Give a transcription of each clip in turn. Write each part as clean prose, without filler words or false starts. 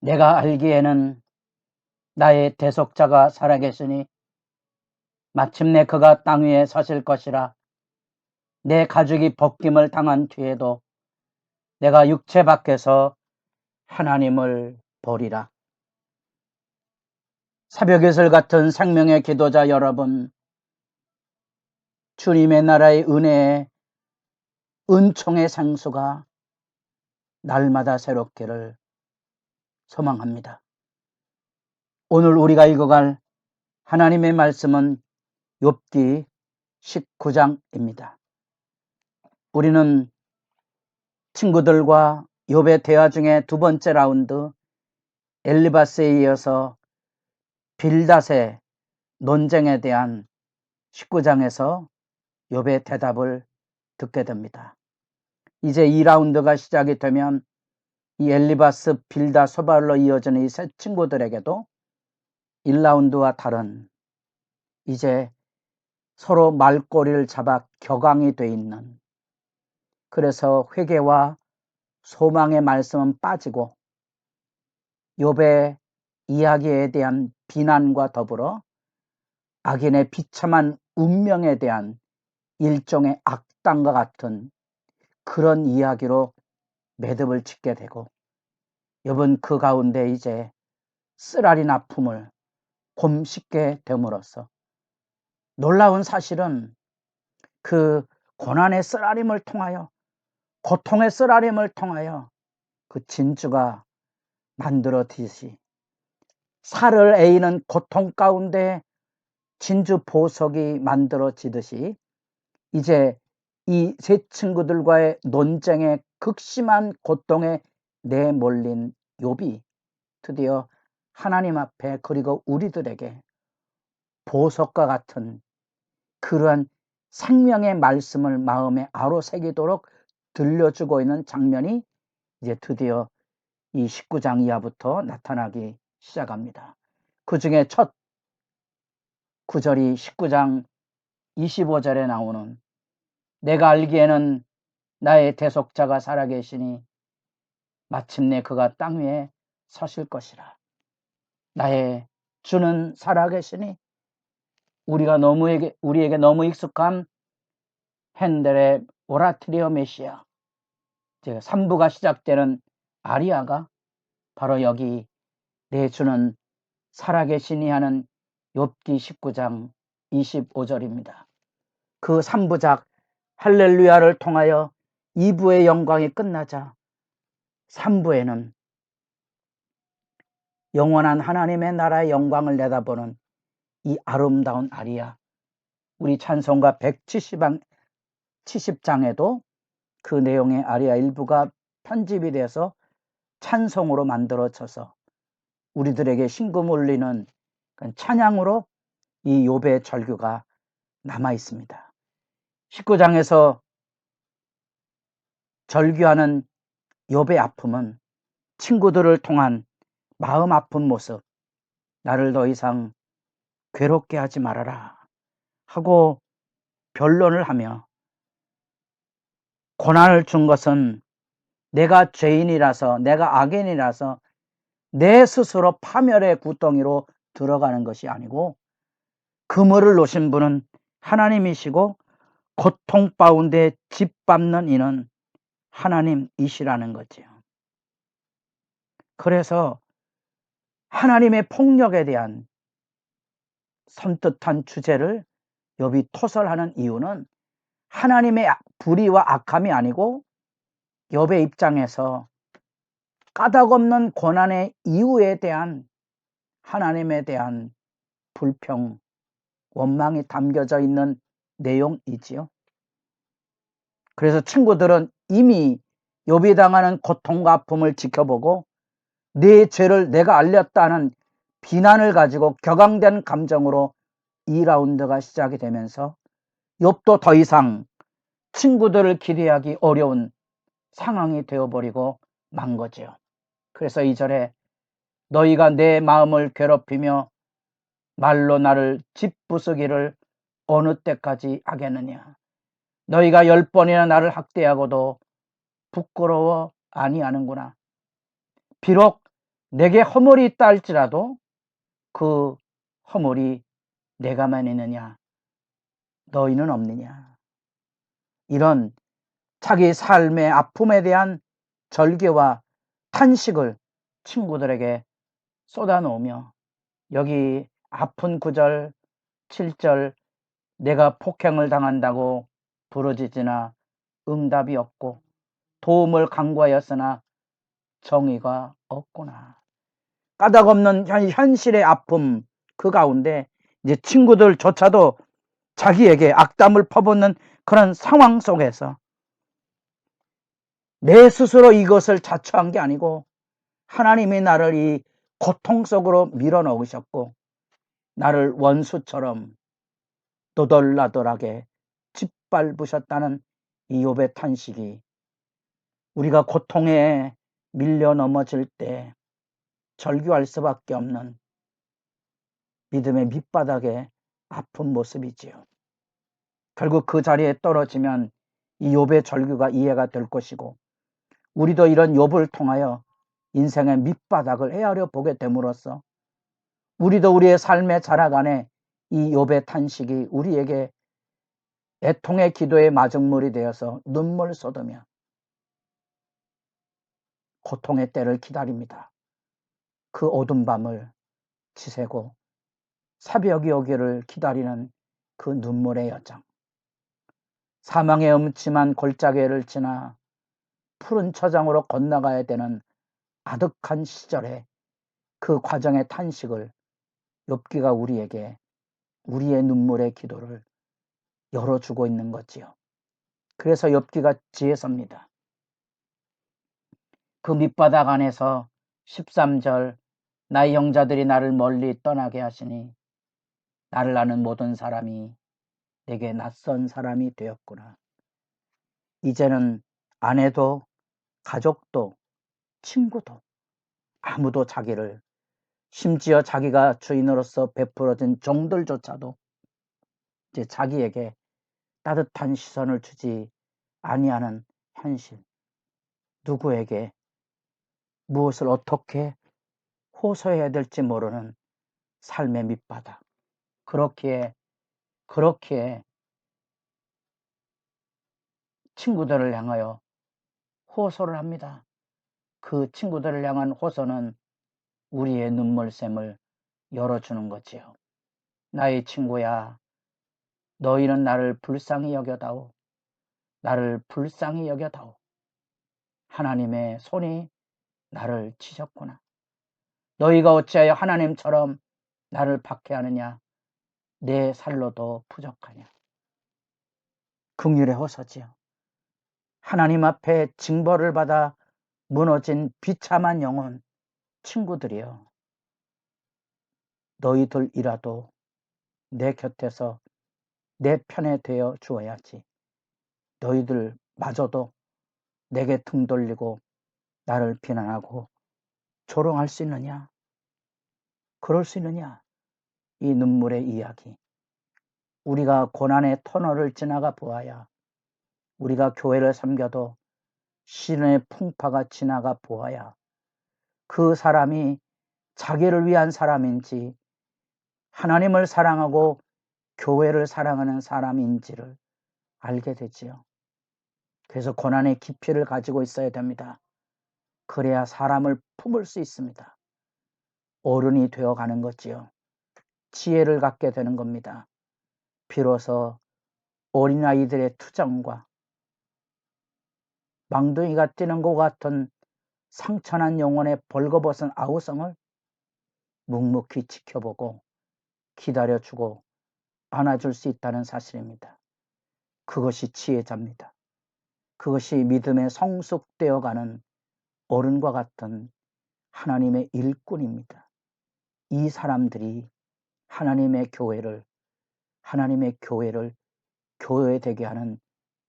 내가 알기에는 나의 대속자가 살아계시니 마침내 그가 땅 위에 서실 것이라. 내 가죽이 벗김을 당한 뒤에도 내가 육체 밖에서 하나님을 보리라. 새벽이슬 같은 생명의 기도자 여러분, 주님의 나라의 은혜의 은총의 상수가 날마다 새롭기를 소망합니다. 오늘 우리가 읽어갈 하나님의 말씀은 욥기 19장입니다. 우리는 친구들과 욥의 대화 중에 두 번째 라운드 엘리바스에 이어서 빌닷의 논쟁에 대한 19장에서 욥의 대답을 듣게 됩니다. 이제 2라운드가 시작이 되면 이 엘리바스, 빌닷, 소발로 이어지는 이 세 친구들에게도 1라운드와 다른 이제 서로 말꼬리를 잡아 격앙이 돼 있는, 그래서 회개와 소망의 말씀은 빠지고 욥의 이야기에 대한 비난과 더불어 악인의 비참한 운명에 대한 일종의 악당과 같은 그런 이야기로 매듭을 짓게 되고, 욥은 그 가운데 이제 쓰라린 아픔을 곰씹게 됨으로써 놀라운 사실은 그 고난의 쓰라림을 통하여, 고통의 쓰라림을 통하여 그 진주가 만들어지듯이, 살을 에이는 고통 가운데 진주 보석이 만들어지듯이 이제 이 세 친구들과의 논쟁의 극심한 고통에 내몰린 욥이 드디어 하나님 앞에, 그리고 우리들에게 보석과 같은 그러한 생명의 말씀을 마음에 아로새기도록 들려주고 있는 장면이 이제 드디어 이 19장 이하부터 나타나기 시작합니다. 그 중에 첫 구절이 19장 25절에 나오는 내가 알기에는 나의 대속자가 살아계시니 마침내 그가 땅 위에 서실 것이라. 나의 주는 살아계시니, 우리에게 너무 익숙한 핸델의 오라트리오 메시아, 3부가 시작되는 아리아가 바로 여기 내 주는 살아계시니 하는 욥기 19장 25절입니다. 그 3부작 할렐루야를 통하여 2부의 영광이 끝나자 3부에는 영원한 하나님의 나라의 영광을 내다보는 이 아름다운 아리아, 우리 찬송가 170장에도 그 내용의 아리아 일부가 편집이 돼서 찬송으로 만들어져서 우리들에게 심금 울리는 찬양으로 이 욥의 절규가 남아 있습니다. 19장에서 절규하는 욥의 아픔은 친구들을 통한 마음 아픈 모습, 나를 더 이상 괴롭게 하지 말아라 하고 변론을 하며, 고난을 준 것은 내가 죄인이라서, 내가 악인이라서 내 스스로 파멸의 구덩이로 들어가는 것이 아니고 그물을 놓으신 분은 하나님이시고 고통 가운데 짓밟는 이는 하나님이시라는 거죠. 그래서 하나님의 폭력에 대한 선뜻한 주제를 욥이 토설하는 이유는 하나님의 불의와 악함이 아니고 욥의 입장에서 까닭없는 고난의 이유에 대한 하나님에 대한 불평, 원망이 담겨져 있는 내용이지요. 그래서 친구들은 이미 욥이 당하는 고통과 아픔을 지켜보고 네 죄를 내가 알렸다는 비난을 가지고 격앙된 감정으로 2라운드가 시작이 되면서 욥도 더 이상 친구들을 기대하기 어려운 상황이 되어버리고 만 거죠. 그래서 2절에 너희가 내 마음을 괴롭히며 말로 나를 짓부수기를 어느 때까지 하겠느냐. 너희가 10번이나 나를 학대하고도 부끄러워 아니하는구나. 비록 내게 허물이 있다 할지라도 그 허물이 내가만 있느냐, 너희는 없느냐. 이런 자기 삶의 아픔에 대한 절개와 탄식을 친구들에게 쏟아놓으며, 여기 아픈 9절, 7절 내가 폭행을 당한다고 부르짖으나 응답이 없고 도움을 간구하였으나 정의가 없구나. 까닭없는 현실의 아픔 그 가운데 이제 친구들조차도 자기에게 악담을 퍼붓는 그런 상황 속에서 내 스스로 이것을 자초한 게 아니고 하나님이 나를 이 고통 속으로 밀어넣으셨고 나를 원수처럼 너덜나덜하게 짓밟으셨다는 이 욥의 탄식이, 우리가 고통에 밀려 넘어질 때 절규할 수밖에 없는 믿음의 밑바닥의 아픈 모습이지요. 결국 그 자리에 떨어지면 이 욥의 절규가 이해가 될 것이고, 우리도 이런 욥을 통하여 인생의 밑바닥을 헤아려 보게 됨으로써 우리도 우리의 삶의 자락 안에 이 욥의 탄식이 우리에게 애통의 기도의 마중물이 되어서 눈물 쏟으며 고통의 때를 기다립니다. 그 어두운 밤을 지새고 새벽이 오기를 기다리는 그 눈물의 여정, 사망의 음침한 골짜기를 지나 푸른 초장으로 건너가야 되는 아득한 시절에 그 과정의 탄식을 욥기가 우리에게 우리의 눈물의 기도를 열어주고 있는 거지요. 그래서 욥기가 지혜섭니다. 그 밑바닥 안에서 13절 나의 형제들이 나를 멀리 떠나게 하시니 나를 아는 모든 사람이 내게 낯선 사람이 되었구나. 이제는 아내도 가족도 친구도 아무도 자기를, 심지어 자기가 주인으로서 베풀어진 종들조차도 이제 자기에게 따뜻한 시선을 주지 아니하는 현실, 누구에게 무엇을 어떻게 호소해야 될지 모르는 삶의 밑바닥, 그렇기에 친구들을 향하여 호소를 합니다. 그 친구들을 향한 호소는 우리의 눈물샘을 열어주는 거지요. 나의 친구야, 너희는 나를 불쌍히 여겨다오. 나를 불쌍히 여겨다오. 하나님의 손이 나를 치셨구나. 너희가 어찌하여 하나님처럼 나를 박해하느냐. 내 살로도 부족하냐. 긍휼의 호소지요. 하나님 앞에 징벌을 받아 무너진 비참한 영혼, 친구들이여, 너희들이라도 내 곁에서 내 편에 되어 주어야지. 너희들마저도 내게 등 돌리고 나를 비난하고 조롱할 수 있느냐? 그럴 수 있느냐? 이 눈물의 이야기, 우리가 고난의 터널을 지나가 보아야, 우리가 교회를 섬겨도 시련의 풍파가 지나가 보아야 그 사람이 자기를 위한 사람인지 하나님을 사랑하고 교회를 사랑하는 사람인지를 알게 되지요. 그래서 고난의 깊이를 가지고 있어야 됩니다. 그래야 사람을 품을 수 있습니다. 어른이 되어가는 거지요. 지혜를 갖게 되는 겁니다. 비로소 어린아이들의 투정과 망둥이가 뛰는 것 같은 상처난 영혼의 벌거벗은 아우성을 묵묵히 지켜보고 기다려주고 안아줄 수 있다는 사실입니다. 그것이 지혜자입니다. 그것이 믿음의 성숙되어가는 어른과 같은 하나님의 일꾼입니다. 이 사람들이 하나님의 교회를 교회되게 하는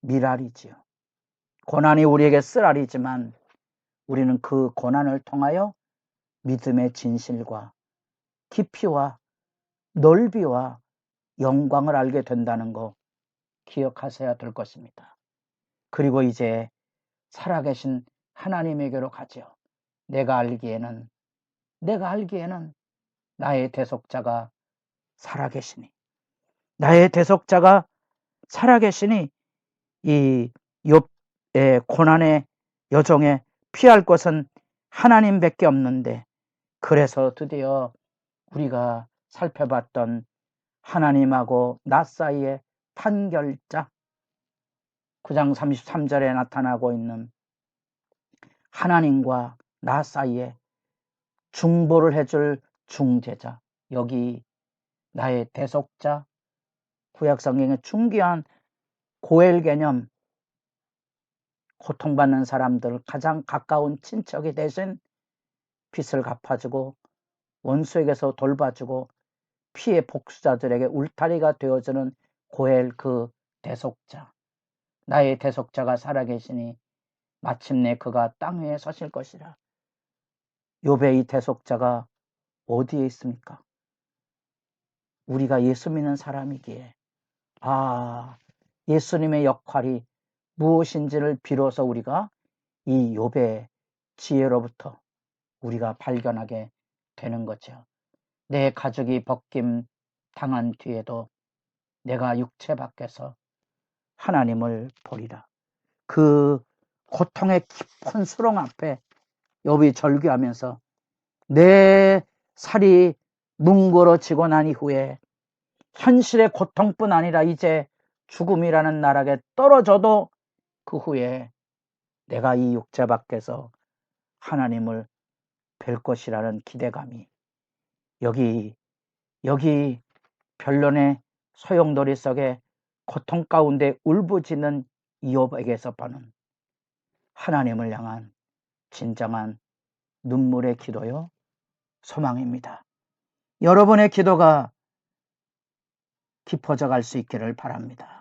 미랄이지요. 고난이 우리에게 쓰라리지만 우리는 그 고난을 통하여 믿음의 진실과 깊이와 넓이와 영광을 알게 된다는 거 기억하셔야 될 것입니다. 그리고 이제 살아계신 하나님에게로 가죠. 내가 알기에는 내가 알기에는 나의 대속자가 살아계시니, 나의 대속자가 살아계시니 이 욥의 고난의 여정에 피할 것은 하나님밖에 없는데, 그래서 드디어 우리가 살펴봤던 하나님하고 나 사이의 판결자, 9장 33절에 나타나고 있는 하나님과 나 사이에 중보를 해줄 중재자, 여기 나의 대속자, 구약성경의 중귀한 고엘 개념, 고통받는 사람들 가장 가까운 친척이 대신 빚을 갚아주고 원수에게서 돌봐주고 피해 복수자들에게 울타리가 되어주는 고엘 그 대속자, 나의 대속자가 살아계시니 마침내 그가 땅 위에 서실 것이라. 욥의 이 대속자가 어디에 있습니까? 우리가 예수 믿는 사람이기에 예수님의 역할이 무엇인지를 비로소 우리가 이 욥의 지혜로부터 우리가 발견하게 되는 거죠. 내 가족이 벗김 당한 뒤에도 내가 육체 밖에서 하나님을 보리라. 그 고통의 깊은 수렁 앞에 욥이 절규하면서 내 살이 뭉그러지고 난 이후에 현실의 고통뿐 아니라 이제 죽음이라는 나락에 떨어져도 그 후에 내가 이 육체 밖에서 하나님을 뵐 것이라는 기대감이, 여기 변론의 소용돌이 속에 고통 가운데 울부짖는 이욥에게서 보는 하나님을 향한 진정한 눈물의 기도요, 소망입니다. 여러분의 기도가 깊어져 갈 수 있기를 바랍니다.